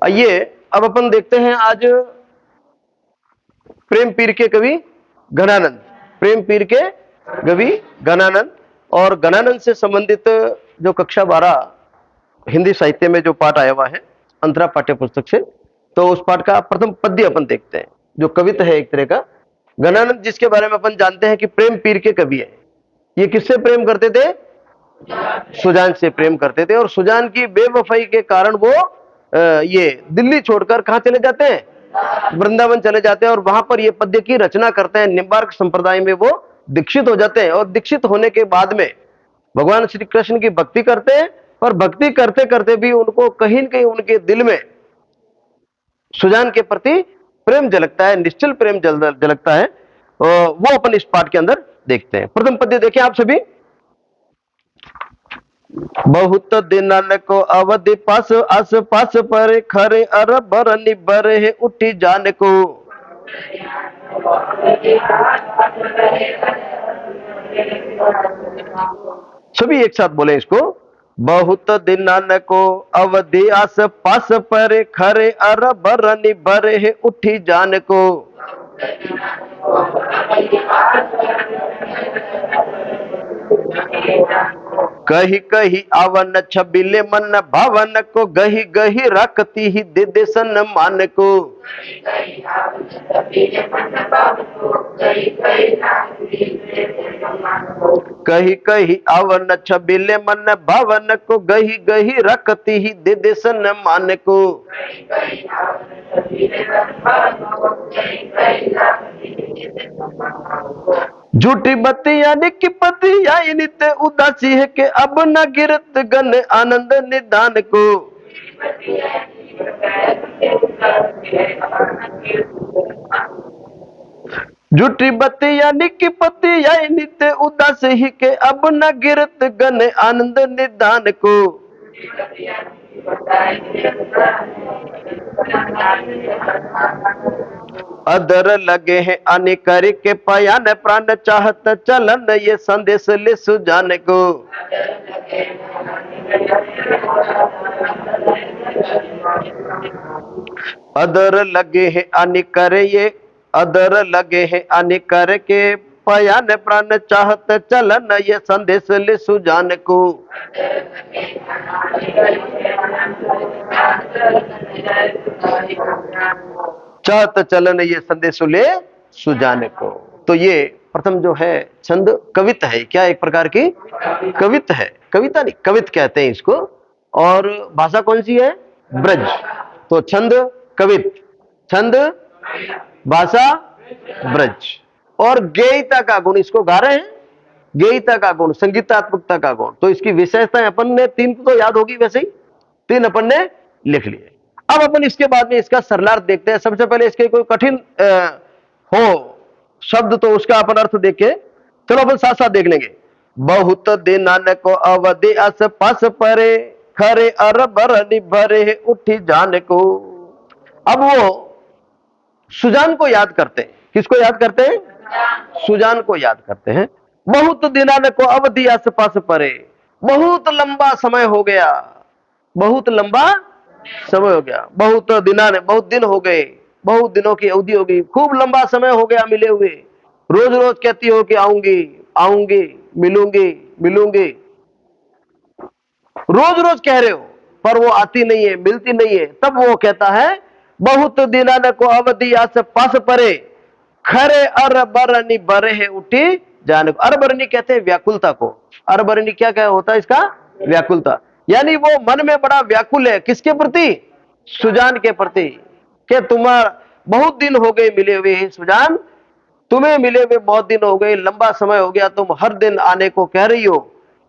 आइए अब अपन देखते हैं आज प्रेम पीर के कवि घनानंद, प्रेम पीर के कवि घनानंद और घनानंद से संबंधित जो कक्षा 12 हिंदी साहित्य में जो पाठ आया हुआ है अंतरा पाठ्य पुस्तक से, तो उस पाठ का प्रथम पद्य अपन देखते हैं जो कविता है एक तरह का। घनानंद जिसके बारे में अपन जानते हैं कि प्रेम पीर के कवि है, ये किससे प्रेम करते थे? सुजान से प्रेम करते थे और सुजान की बेवफाई के कारण वो ये दिल्ली छोड़कर कहां चले जाते हैं? वृंदावन चले जाते हैं और वहां पर ये पद्य की रचना करते हैं। निम्बार्क संप्रदाय में वो दीक्षित हो जाते हैं और दीक्षित होने के बाद में भगवान श्री कृष्ण की भक्ति करते हैं, पर भक्ति करते करते भी उनको कहीं न कहीं उनके दिल में सुजान के प्रति प्रेम झलकता है, निश्चल प्रेम झलकता है। वो अपन इस पाठ के अंदर देखते हैं। प्रथम पद्य देखें आप सभी। बहुत दिनन को अवधि पास आस पास पर खरे अरबर निबर है उठी जान को। सभी एक साथ बोले इसको। बहुत दिनन को अवधि आस पास पर खरे अरबर निबर है उठी जान को। कही कही आवन छबिले मन भावन को गही गही रखती ही दे दे सम्मान को। कही कही आवन छबिले मन भावन को गही गही रखती ही दे दे सम्मान को। झूठी बत्तियां निकी पतिया नित्य उदासी है कि अब न गिरत गन आनंद निदान को। झूठी बत्तियां निकी पतिया नित्य उदासी ही के अब न गिरत गन आनंद निदान को। अदर लगे हैं अनिकर के पयान प्राण चाहत चलन ये संदेश ले सुजान को। अदर लगे हैं अनिकर ये अदर लगे हैं अनिकर के पयान प्राण चाहत चलन ये संदेश ले सुजान को। चाहत चलन ये संदेश ले सुजाने को। तो ये प्रथम जो है छंद कवित है। क्या एक प्रकार की कवित है, कविता नहीं कवित कहते हैं इसको। और भाषा कौन सी है? ब्रज। तो छंद कवित, छंद भाषा ब्रज और गेयिता का गुण इसको गा रहे हैं। गेयिता का गुण, संगीतात्मकता का गुण। तो इसकी विशेषताएं अपन ने 3 तो याद होगी, वैसे ही 3 अपन ने लिख लिए। अब अपन इसके बाद में इसका सरलार्थ देखते हैं। सबसे पहले इसके कोई कठिन हो शब्द तो उसका अपन अर्थ देखे। चलो अपन साथ साथ देख लेंगे। बहुत दिनन को अवधि आस पास परे खरे अरबर निभरे उठी जान को। अब वो सुजान को याद करते हैं। किसको याद करते हैं? सुजान को याद करते हैं। बहुत दिनन को अवधि आस पास परे, बहुत लंबा समय हो गया, बहुत लंबा समय हो गया। बहुत दिना ने बहुत दिन हो गए, बहुत दिनों की अवधि हो गई, खूब लंबा समय हो गया मिले हुए। रोज रोज कहती हो कि आऊंगी आऊंगी, मिलूंगी मिलूंगी, रोज रोज कह रहे हो पर वो आती नहीं है, मिलती नहीं है। तब वो कहता है बहुत दिना ने को अवधि आस पास परे खरे अरबरनी बरे है उठी जाने को। अरबरनी कहते हैं व्याकुलता को। अरबरनी क्या क्या होता है इसका? व्याकुलता। यानी वो मन में बड़ा व्याकुल है। किसके प्रति? सुजान के प्रति। कि तुम्हारा बहुत दिन हो गए मिले हुए हैं सुजान, तुम्हें मिले हुए बहुत दिन हो गए, लंबा समय हो गया, तुम हर दिन आने को कह रही हो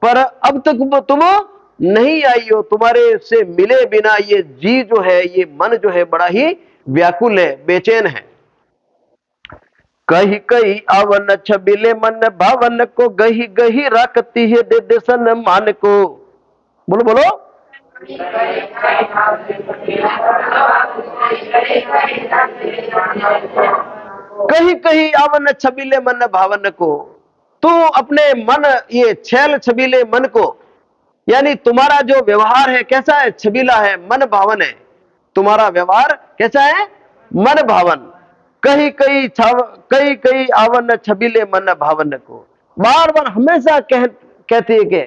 पर अब तक तुम नहीं आई हो। तुम्हारे से मिले बिना ये जी जो है, ये मन जो है बड़ा ही व्याकुल है, बेचैन है। कही कही आवन छबिले मन भावन को गही गही रखती है दे दे सम्मान को। बोलो बोलो। कहीं कहीं आवन छबीले मन भावन को। तू अपने मन, ये छैल छबीले मन को, यानी तुम्हारा जो व्यवहार है कैसा है? छबीला है, मन भावन है। तुम्हारा व्यवहार कैसा है? मन भावन। कहीं कहीं आवन छबीले मन भावन को। बार बार हमेशा कहती है कि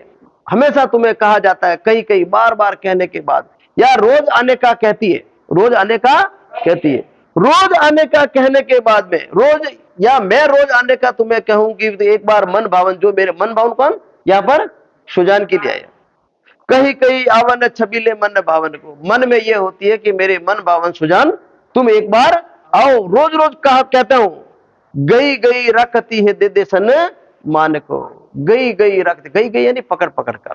हमेशा तुम्हें कहा जाता है, कहीं कहीं बार बार कहने के बाद, या रोज आने का कहती है, रोज आने का कहती है, रोज आने का कहने के बाद में रोज, या मैं रोज आने का तुम्हें कहूंगी तो एक बार मन भावन, जो मेरे मन भावन कौन यहां पर सुजान के लिए आया। कहीं कहीं आवन छबीले मन भावन को, मन में यह होती है कि मेरे मन भावन सुजान तुम एक बार आओ। रोज रोज कहा कहता हूं, गई गई रखती है दे दे सन मान को। गई गई रखती, गई गई यानी पकड़ पकड़ कर,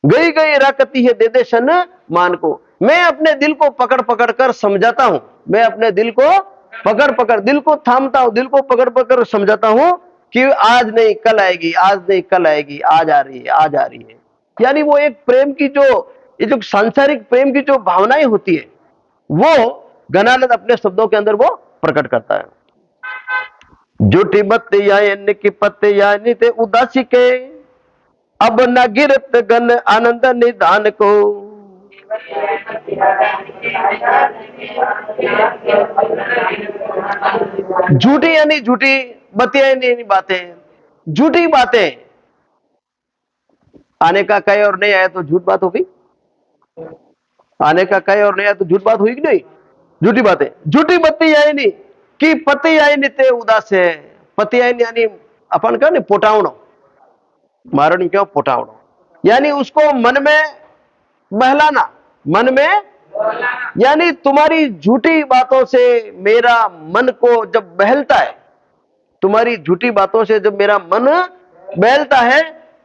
गई गई रखती है दे दे सन मान को। मैं अपने दिल को पकड़ पकड़ कर समझाता हूं, मैं अपने दिल को पकड़ पकड़, दिल को थामता हूं, दिल को पकड़ पकड़ समझाता हूं कि आज नहीं कल आएगी, आज नहीं कल आएगी, आज आ रही है, आज आ रही है। यानी वो एक प्रेम की जो, ये जो सांसारिक प्रेम की जो भावनाएं होती है, वो गणानंद अपने शब्दों के अंदर वो प्रकट करता है। झूठी बत्ती यानी की पत्ते यानी ते उदासी के, अब न गिरत गन आनंद निदान को। झूठी यानी झूठी, बत्तियां यानी बातें, झूठी बातें। आने का कहे और नहीं आया तो झूठ बात होगी, आने का कहे और नहीं आया तो झूठ बात हुई कि नहीं? झूठी बातें। झूठी बत्ती यानी कि पति यानी ते उदास है। पति यानी अपन क्या नहीं पोटावणो, मारणी क्यों पोटावणो, यानी उसको मन में बहलाना, मन में, यानी तुम्हारी झूठी बातों से मेरा मन को जब बहलता है, तुम्हारी झूठी बातों से जब मेरा मन बहलता है,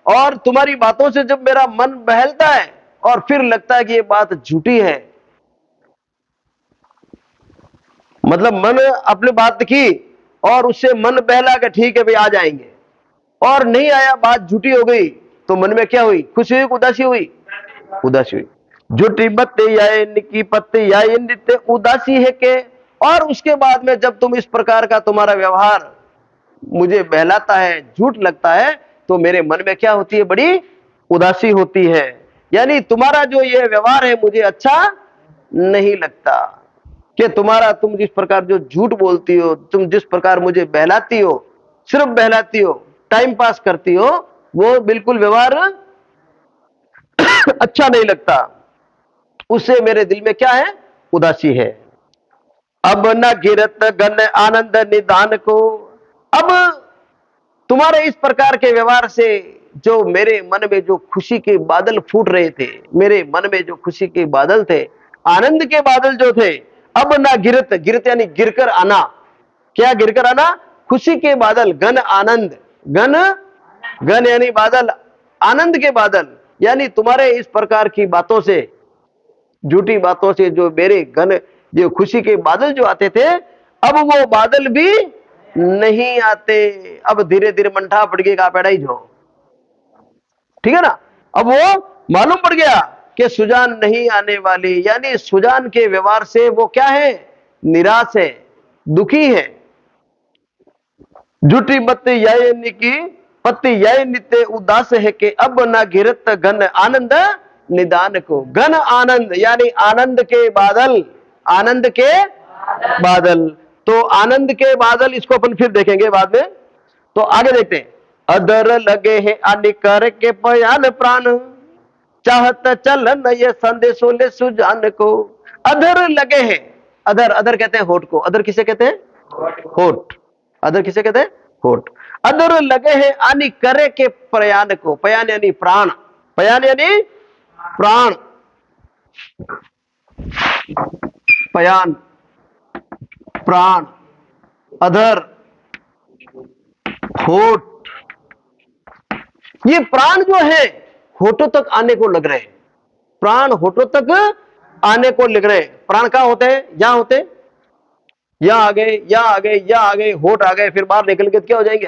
और तुम्हारी बातों से जब मेरा मन बहलता है और फिर लगता है कि ये बात झूठी है, मतलब मन अपनी बात की और उससे मन बहला कि ठीक है भाई आ जाएंगे, और नहीं आया, बात झूठी हो गई, तो मन में क्या हुई? खुशी हुई, उदासी हुई? उदासी हुई। झूठी बत्ती या निकी पत्ती या नित्य उदासी है के। और उसके बाद में जब तुम इस प्रकार का तुम्हारा व्यवहार मुझे बहलाता है, झूठ लगता है, तो मेरे मन में क्या होती है? बड़ी उदासी होती है। यानी तुम्हारा जो ये व्यवहार है मुझे अच्छा नहीं लगता, कि तुम्हारा, तुम जिस प्रकार जो झूठ बोलती हो, तुम जिस प्रकार मुझे बहलाती हो, सिर्फ बहलाती हो, टाइम पास करती हो, वो बिल्कुल व्यवहार अच्छा नहीं लगता, उससे मेरे दिल में क्या है? उदासी है। अब न गिरत गन आनंद निदान को। अब तुम्हारे इस प्रकार के व्यवहार से जो मेरे मन में जो खुशी के बादल फूट रहे थे, मेरे मन में जो खुशी के बादल थे, आनंद के बादल जो थे, अब ना गिरत, गिरत यानी गिरकर आना। क्या गिरकर आना? खुशी के बादल, गन आनंद, गन, गन यानी बादल, आनंद के बादल, यानी तुम्हारे इस प्रकार की बातों से, झूठी बातों से जो मेरे गन, जो खुशी के बादल जो आते थे, अब वो बादल भी नहीं आते। अब धीरे धीरे मंठा पड़ गई, का पैड़ा जो, ठीक है ना। अब वो मालूम पड़ गया कि सुजान नहीं आने वाली, यानी सुजान के व्यवहार से वो क्या है? निराश है, दुखी है। झूठी बत्ती यानी की पत्ती याय नित्य उदास है कि अब ना गिरत गन आनंद निदान को। गन आनंद यानी आनंद के बादल, आनंद के बादल। तो आनंद के बादल, इसको अपन फिर देखेंगे बाद में। तो आगे देखते हैं। अदर लगे हैं अनिकर के पयान प्राण, चाहत चलन ये संदेशो ले सुजान को। अधर लगे हैं, अधर, अधर कहते हैं होठ को। अधर किसे कहते हैं? होठ। अधर किसे कहते हैं? होठ। अधर लगे हैं आनी करे के प्रयाण को। पयान यानी प्राण, पयान यानी प्राण, पयान प्राण, अधर, होठ। ये प्राण जो है होठों तक आने को लग रहे हैं, प्राण होठों तक आने को लग रहे हैं। प्राण कहां होते हैं? यहां होते हैं, यहां आ गए, यहां आ गए, यहां आ गए, होठ आ गए, फिर बाहर निकल के क्या हो जाएंगे?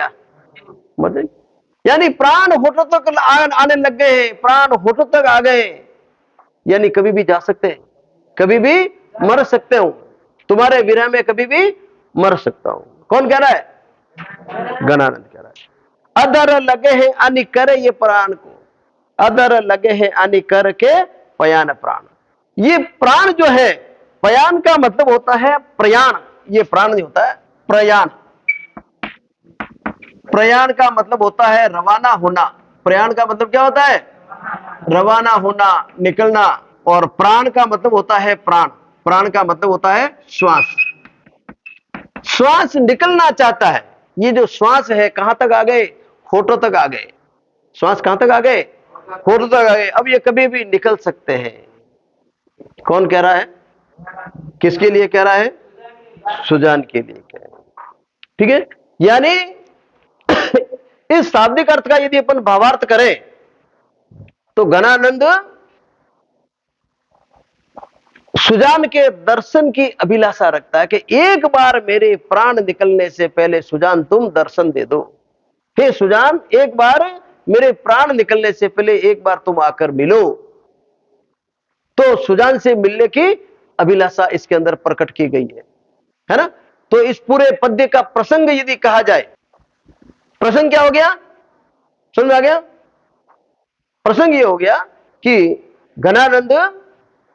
मतलब यानी प्राण होठों तक आने लग गए हैं, प्राण होठों तक आ गए, यानी कभी भी जा सकते हैं, कभी भी मर सकते हो, तुम्हारे विरह में कभी भी मर सकता हूं। कौन कह रहा है? गणानंद कह रहा है। अदर लगे हैं अनि करे ये प्राण को, अदर लगे हैं अनि कर के पयान प्राण। ये प्राण जो है पयान का मतलब होता है प्रयाण, ये प्राण नहीं होता है, प्रयाण। प्रयाण का मतलब होता है रवाना होना। प्रयाण का मतलब क्या होता है? रवाना होना, निकलना। और प्राण का मतलब होता है प्राण। प्राण का मतलब होता है श्वास। श्वास निकलना चाहता है। ये जो श्वास है कहां तक आ गए? होठों तक आ गए। श्वास कहां तक आ गए? होठों तक आ गए। अब ये कभी भी निकल सकते हैं। कौन कह रहा है? किसके लिए कह रहा है? सुजान के लिए कह रहा है। ठीक है, यानी इस शाब्दिक अर्थ का यदि अपन भावार्थ करें तो घनानंद सुजान के दर्शन की अभिलाषा रखता है कि एक बार मेरे प्राण निकलने से पहले सुजान तुम दर्शन दे दो। हे सुजान, एक बार मेरे प्राण निकलने से पहले एक बार तुम आकर मिलो। तो सुजान से मिलने की अभिलाषा इसके अंदर प्रकट की गई है ना? तो इस पूरे पद्य का प्रसंग यदि कहा जाए, प्रसंग क्या हो गया? समझ में आ गया? प्रसंग ये हो गया कि घनानंद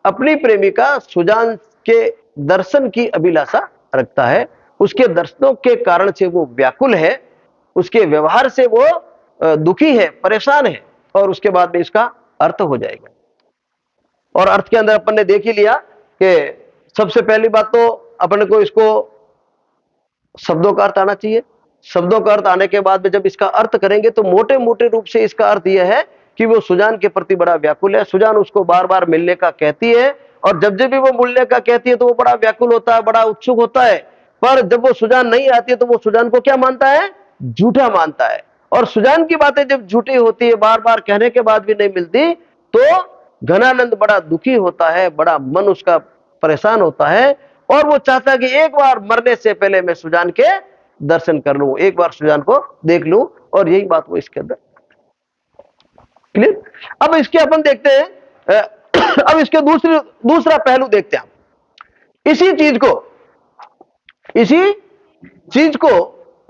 अपनी प्रेमिका सुजान के दर्शन की अभिलाषा रखता है। उसके दर्शनों के कारण से वो व्याकुल है, उसके व्यवहार से वो दुखी है, परेशान है। और उसके बाद में इसका अर्थ हो जाएगा। और अर्थ के अंदर अपन ने देख ही लिया कि सबसे पहली बात तो अपन को इसको शब्दों का अर्थ आना चाहिए। शब्दों का अर्थ आने के बाद में जब इसका अर्थ करेंगे तो मोटे मोटे रूप से इसका अर्थ यह है कि वो सुजान के प्रति बड़ा व्याकुल है। सुजान उसको बार बार मिलने का कहती है, और जब जब भी वो मिलने का कहती है तो वो बड़ा व्याकुल होता है, बड़ा उत्सुक होता है। पर जब वो सुजान नहीं आती है तो वो सुजान को क्या मानता है? झूठा मानता है। और सुजान की बातें जब झूठी होती है, बार बार कहने के बाद भी नहीं मिलती, तो घनानंद बड़ा दुखी होता है, बड़ा मन उसका परेशान होता है। और वो चाहता है कि एक बार मरने से पहले मैं सुजान के दर्शन कर लूं, एक बार सुजान को देख लूं। और यही बात वो इसके अंदर क्लियर। अब इसके अपन देखते हैं, अब इसके दूसरा पहलू देखते हैं। इसी चीज को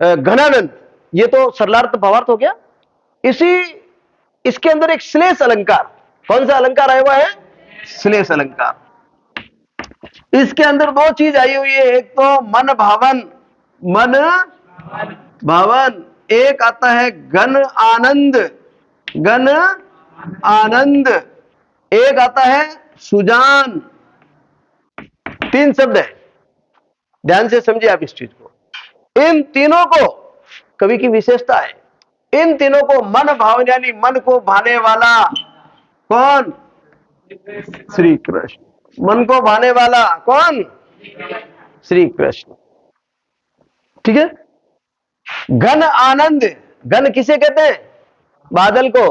घनानंद, ये तो सरलार्थ भावार्थ हो गया। इसके अंदर एक श्लेष अलंकार, कौन सा अलंकार आया हुआ है? श्लेष अलंकार। इसके अंदर दो चीज आई हुई है, एक तो मन भावन, मन भावन, एक आता है घन आनंद, घन आनंद, एक आता है सुजान। तीन शब्द है, ध्यान से समझिए आप इस चीज को। इन तीनों को कवि की विशेषता है। इन तीनों को मन भावन यानी मन को भाने वाला कौन? श्री कृष्ण। मन को भाने वाला कौन? श्री कृष्ण। ठीक है। घन आनंद, घन किसे कहते हैं? बादल को।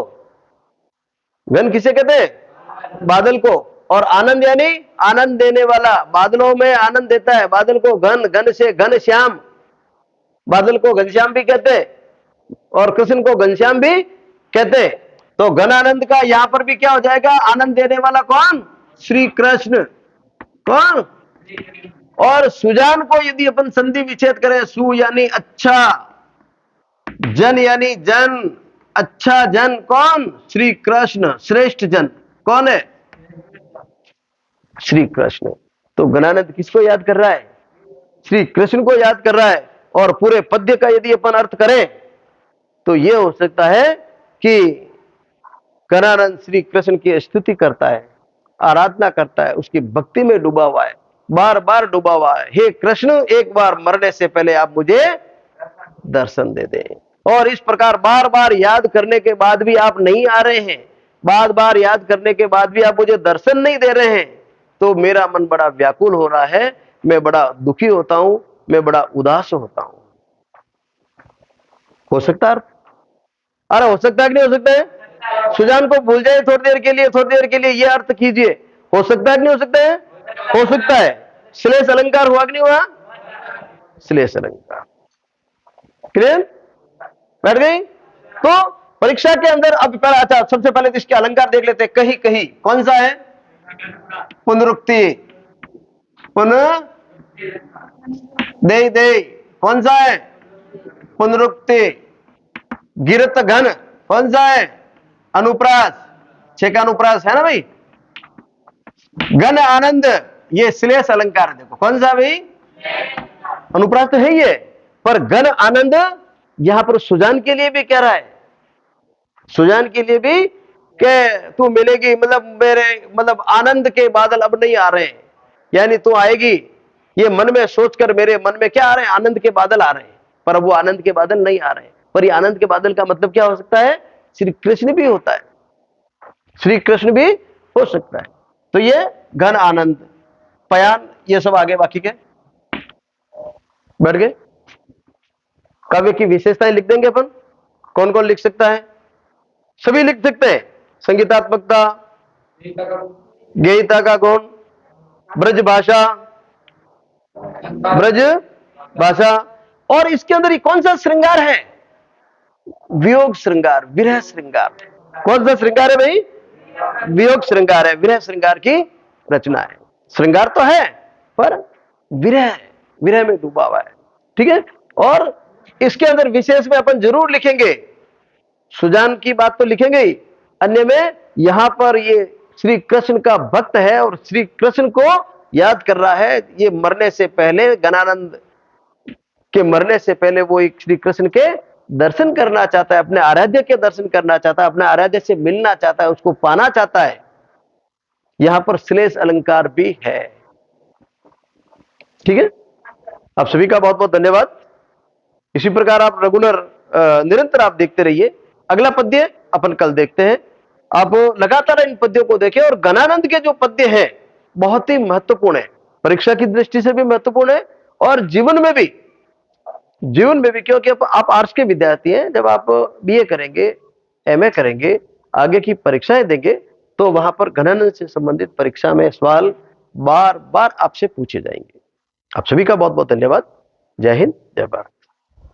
घन किसे कहते हैं? बादल को। और आनंद यानी आनंद देने वाला, बादलों में आनंद देता है। बादल को घन, घन से घन श्याम, बादल को घनश्याम भी कहते हैं और कृष्ण को घनश्याम भी कहते हैं। तो घन आनंद का यहां पर भी क्या हो जाएगा? आनंद देने वाला कौन? श्री कृष्ण। कौन? और सुजान को यदि अपन संधि विच्छेद करें, सु यानी अच्छा, जन यानी जन, अच्छा जन कौन? श्री कृष्ण। श्रेष्ठ जन कौन है? श्री कृष्ण। तो घनानंद किसको याद कर रहा है? श्री कृष्ण को याद कर रहा है। और पूरे पद्य का यदि अपन अर्थ करें तो यह हो सकता है कि घनानंद श्री कृष्ण की स्तुति करता है, आराधना करता है, उसकी भक्ति में डूबा हुआ है, बार बार डूबा हुआ है। हे कृष्ण, एक बार मरने से पहले आप मुझे दर्शन दे दें। और इस प्रकार बार बार याद करने के बाद भी आप नहीं आ रहे हैं, बार बार याद करने के बाद भी आप मुझे दर्शन नहीं दे रहे हैं, तो मेरा मन बड़ा व्याकुल हो रहा है, मैं बड़ा दुखी होता हूं, मैं बड़ा उदास होता हूं। हो सकता है? अरे हो सकता है कि नहीं हो सकता है? सुजान को भूल जाए थोड़ी देर के लिए, थोड़ी देर के लिए ये अर्थ कीजिए। हो सकता है कि नहीं हो सकता है? हो सकता है। श्लेष अलंकार हुआ कि नहीं हुआ? श्लेष अलंकार। क्लियर? बैठ गई? तो परीक्षा के अंदर अब पहला, अच्छा सबसे पहले तो इसके अलंकार देख लेते हैं। कहीं कहीं कौन सा है? पुनरुक्ति, पुनः दे दे कौन सा है? पुनरुक्ति। गिरत घन कौन सा है? अनुप्रास। 6 का अनुप्रास है ना भाई। घन आनंद ये श्लेष अलंकार है। देखो कौन सा भाई, अनुप्रास तो है ये, पर घन आनंद यहां पर सुजान के लिए भी कह रहा है, सुजान के लिए भी कि तू मिलेगी, मतलब मेरे मतलब आनंद के बादल अब नहीं आ रहे हैं, यानी तू आएगी, ये मन में सोचकर मेरे मन में क्या आ रहे हैं, आनंद के बादल आ रहे हैं, पर अब वो आनंद के बादल नहीं आ रहे हैं। पर ये आनंद के बादल का मतलब क्या हो सकता है, श्री कृष्ण भी होता है, श्री कृष्ण भी हो सकता है। तो ये घन आनंद, पयान, ये सब आगे बाकी के बैठ गए। काव्य की विशेषताएं लिख देंगे अपन, कौन कौन लिख सकता है, सभी लिख सकते हैं। संगीतात्मकता, गेयता का गुण, ब्रज भाषा, ब्रज भाषा, और इसके अंदर ये कौन सा श्रृंगार है, वियोग श्रृंगार, विरह श्रृंगार। कौन सा श्रृंगार है भाई, वियोग श्रृंगार है, विरह श्रृंगार की रचना है। श्रृंगार तो है पर विरह है, विरह में डूबा हुआ है, ठीक है। और इसके अंदर विशेष में अपन जरूर लिखेंगे, सुजान की बात तो लिखेंगे ही, अन्य में यहां पर ये श्री कृष्ण का भक्त है और श्री कृष्ण को याद कर रहा है। ये मरने से पहले, गणानंद के मरने से पहले वो एक श्री कृष्ण के दर्शन करना चाहता है, अपने आराध्य के दर्शन करना चाहता है, अपने आराध्य से मिलना चाहता है, उसको पाना चाहता है। यहां पर श्लेष अलंकार भी है, ठीक है। आप सभी का बहुत बहुत धन्यवाद। इसी प्रकार आप रेगुलर निरंतर आप देखते रहिए। अगला पद्य अपन कल देखते हैं। आप लगातार इन पद्यों को देखें, और गणानंद के जो पद्य हैं बहुत ही महत्वपूर्ण है, परीक्षा की दृष्टि से भी महत्वपूर्ण है और जीवन में भी, क्योंकि आप आर्ट्स के विद्यार्थी हैं। जब आप बीए करेंगे, एमए करेंगे, आगे की परीक्षाएं देंगे, तो वहां पर गणानंद से संबंधित परीक्षा में सवाल बार बार आपसे पूछे जाएंगे। आप सभी का बहुत बहुत धन्यवाद। जय हिंद, जय भारत।